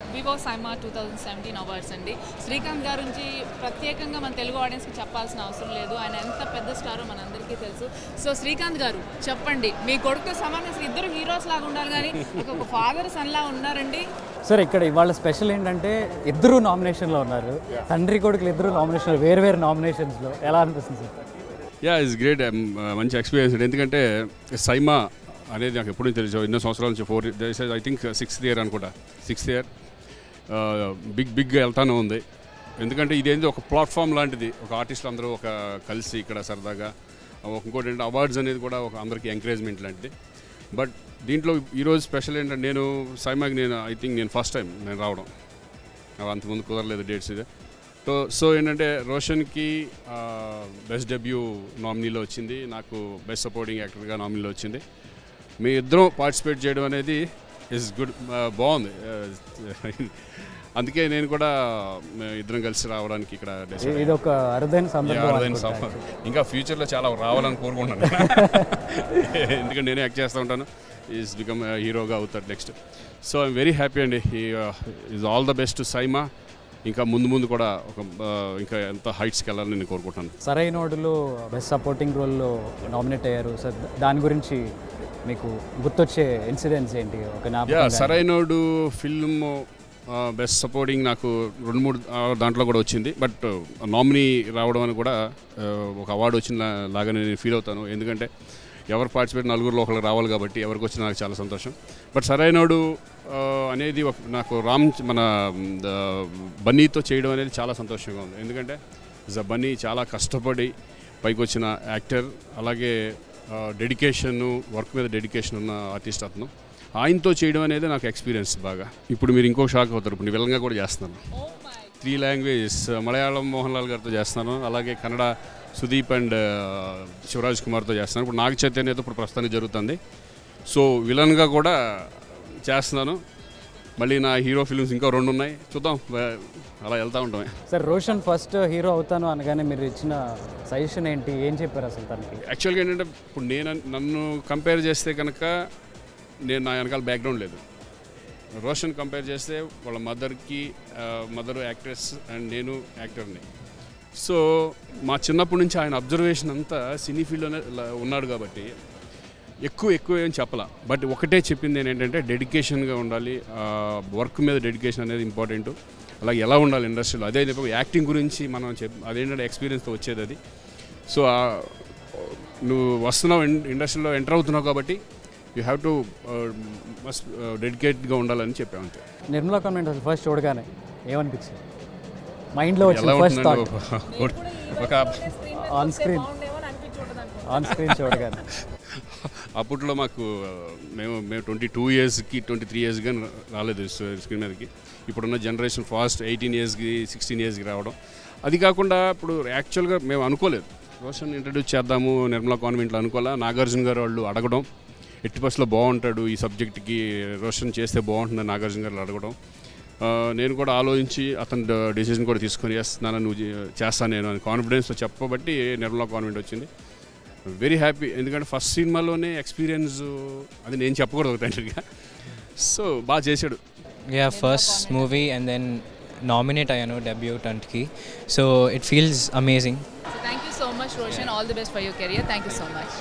Vivo SIIMA 2017 awards అండి. శ్రీకాంత్ గారి గురించి ప్రత్యేకంగా మన తెలుగు ఆడియన్స్కి చెప్పాల్సిన అవసరం లేదు. ఆయన ఎంత పెద్ద స్టారో మనందరికీ తెలుసు. సో శ్రీకాంత్ గారు చెప్పండి, మీ కొడుకు సమానంగా అసలు ఇద్దరు హీరోస్ లాగా ఉండాలి, కానీ ఒక ఫాదర్ సన్లా ఉన్నారండి. సార్ ఇక్కడ ఇవాళ స్పెషల్ ఏంటంటే ఇద్దరు నామినేషన్లో ఉన్నారు. తండ్రి కొడుకులు ఇద్దరు నామినేషన్లో, వేరు వేరు నామినేషన్స్లో. ఎలా అనిపిస్తుంది సార్? It's great. మంచి ఎక్స్పీరియన్స్. ఎందుకంటే సైమా అనేది నాకు ఎప్పుడు తెలుసు, ఎన్నో సంవత్సరాల నుంచి 4 years, I think 6th year అనుకుంటా. 6th year బిగ్గా వెళ్తానే ఉంది. ఎందుకంటే ఇదేంటి ఒక ప్లాట్ఫామ్ లాంటిది, ఒక ఆర్టిస్టులు అందరూ ఒక కలిసి ఇక్కడ సరదాగా. ఇంకోటి ఏంటంటే అవార్డ్స్ అనేది కూడా ఒక అందరికీ ఎంకరేజ్మెంట్ లాంటిది. బట్ దీంట్లో ఈరోజు స్పెషల్ ఏంటంటే నేను సైమాకి ఐ థింక్ నేను ఫస్ట్ టైం నేను రావడం. అంతకుముందు కుదరలేదు డేట్స్ ఇది. సో ఏంటంటే రోషన్కి బెస్ట్ డెబ్యూ నామినీలో వచ్చింది, నాకు బెస్ట్ సపోర్టింగ్ యాక్టర్గా నామినీలో వచ్చింది. మీ ఇద్దరం పార్టిసిపేట్ చేయడం అనేది ఇస్ గుడ్, బాగుంది. అందుకే నేను కూడా ఇద్దరం కలిసి రావడానికి ఇక్కడ ఇది ఒక అరుదైన సందర్భం. ఇంకా ఫ్యూచర్లో చాలా రావాలని కోరుకుంటున్నాను. ఎందుకంటే నేనే యాక్ట్ చేస్తూ ఉంటాను. ఈజ్ బికమ్ హీరోగా అవుతాడు next. So I'm very happy అండి. Is all the best SIIMA. ఇంకా ముందు కూడా ఇంకా ఎంత హైట్స్కి వెళ్ళాలని నేను కోరుకుంటున్నాను. సరైనోడులో బెస్ట్ సపోర్టింగ్ రోల్లో నామినేట్ అయ్యారు సార్. దాని గురించి మీకు గుర్తొచ్చే ఇన్సిడెంట్స్ ఏంటి? సరైనోడు ఫిల్మ్ బెస్ట్ సపోర్టింగ్ నాకు 2-3 దాంట్లో కూడా వచ్చింది. బట్ నామినీ రావడం అని కూడా ఒక అవార్డు వచ్చిన లాగానే నేను ఫీల్ అవుతాను. ఎందుకంటే ఎవరు పార్టిసిపేట్ నలుగురిలో ఒకరికి రావాలి కాబట్టి ఎవరికి వచ్చినా నాకు చాలా సంతోషం. బట్ సరైనోడు అనేది నాకు మన బన్నీతో చేయడం అనేది చాలా సంతోషంగా ఉంది. ఎందుకంటే బన్నీ చాలా కష్టపడి పైకి వచ్చిన యాక్టర్, అలాగే డెడికేషన్, వర్క్ మీద డెడికేషన్ ఉన్న ఆర్టిస్ట్ అతను. ఆయనతో చేయడం అనేది నాకు ఎక్స్పీరియన్స్ బాగా. ఇప్పుడు మీరు ఇంకో షాక్ అవుతారు, ఇప్పుడు విలన్గా కూడా చేస్తున్నాను. 3 languages, మలయాళం మోహన్ లాల్ గారితో చేస్తున్నాను, అలాగే కన్నడ సుదీప్ అండ్ శివరాజ్ కుమార్తో చేస్తున్నాను. ఇప్పుడు నాగ చైతన్యతో ఇప్పుడు ప్రస్తుతానికి జరుగుతుంది. సో విలన్గా కూడా చేస్తున్నాను. మళ్ళీ నా హీరో ఫిల్మ్స్ ఇంకా 2 ఉన్నాయి, చూద్దాం, అలా వెళ్తూ ఉంటామే. సార్ రోషన్ ఫస్ట్ హీరో అవుతాను అనగానే మీరు ఇచ్చిన సజెషన్ ఏంటి, ఏం చెప్పారు అసలు తనకి? యాక్చువల్గా ఏంటంటే ఇప్పుడు నన్ను కంపేర్ చేస్తే కనుక నా వెనకాల బ్యాక్గ్రౌండ్ లేదు. రోషన్ కంపేర్ చేస్తే వాళ్ళ మదర్ యాక్ట్రెస్ అండ్ నేను యాక్టర్ని. సో మా చిన్నప్పటి నుంచి ఆయన అబ్జర్వేషన్ అంతా సినీ ఫీల్డ్లోనే ఉన్నాడు కాబట్టి ఎక్కువ ఏం చెప్పాల. బట్ ఒకటే చెప్పింది ఏంటంటే డెడికేషన్గా ఉండాలి, వర్క్ మీద డెడికేషన్ అనేది ఇంపార్టెంట్, అలాగే ఎలా ఉండాలి ఇండస్ట్రీలో. అదే యాక్టింగ్ గురించి మనం అదేంటంటే ఎక్స్పీరియన్స్తో వచ్చేది అది. సో నువ్వు వస్తున్నావు, ఇండస్ట్రీలో ఎంటర్ అవుతున్నావు కాబట్టి యూ హ్యావ్ టు మస్ట్ డెడికేట్గా ఉండాలని చెప్పాము అంతే. నిర్మలా కాన్వెంట్ అసలు ఫస్ట్ చూడగానే ఏమనిపించింది? మైండ్లో వచ్చిన ఫస్ట్ థాట్ ఒక ఆన్ స్క్రీన్ చూడగానే. అప్పట్లో మేము 22 yearsకి 23 years కానీ రాలేదు స్క్రీన్ మీదకి. ఇప్పుడున్న జనరేషన్ ఫాస్ట్ 18 yearsకి 16 yearsకి రావడం. అది కాకుండా ఇప్పుడు యాక్చువల్గా మేము అనుకోలేదు రోషన్ ఇంట్రడ్యూస్ చేద్దాము నిర్మలా కాన్వెంట్లో, అనుకోలే. నాగార్జున గారు వాళ్ళు అడగడం, ఎట్టి బస్లో బాగుంటాడు ఈ సబ్జెక్ట్కి, రోషన్ చేస్తే బాగుంటుందని నాగార్జున గారు అడగడం. నేను కూడా ఆలోచించి అతని డెసిషన్ కూడా తీసుకొని నువ్వు చేస్తాను నేను అని కాన్ఫిడెన్స్తో చెప్పబట్టి నిర్మలా కాన్వెంట్ వచ్చింది. Very happy. ఎందుకంటే ఫస్ట్ సినిమాలోనే ఎక్స్పీరియన్స్ అది నేను చెప్పకూడదు తండ్రిగా. సో బాగా చేశాడు. First movie and then nominate అయ్యాను డెబ్యూటెంట్కి. So it feels amazing. Thank you so much Roshan. All the best for your career. Thank you so much.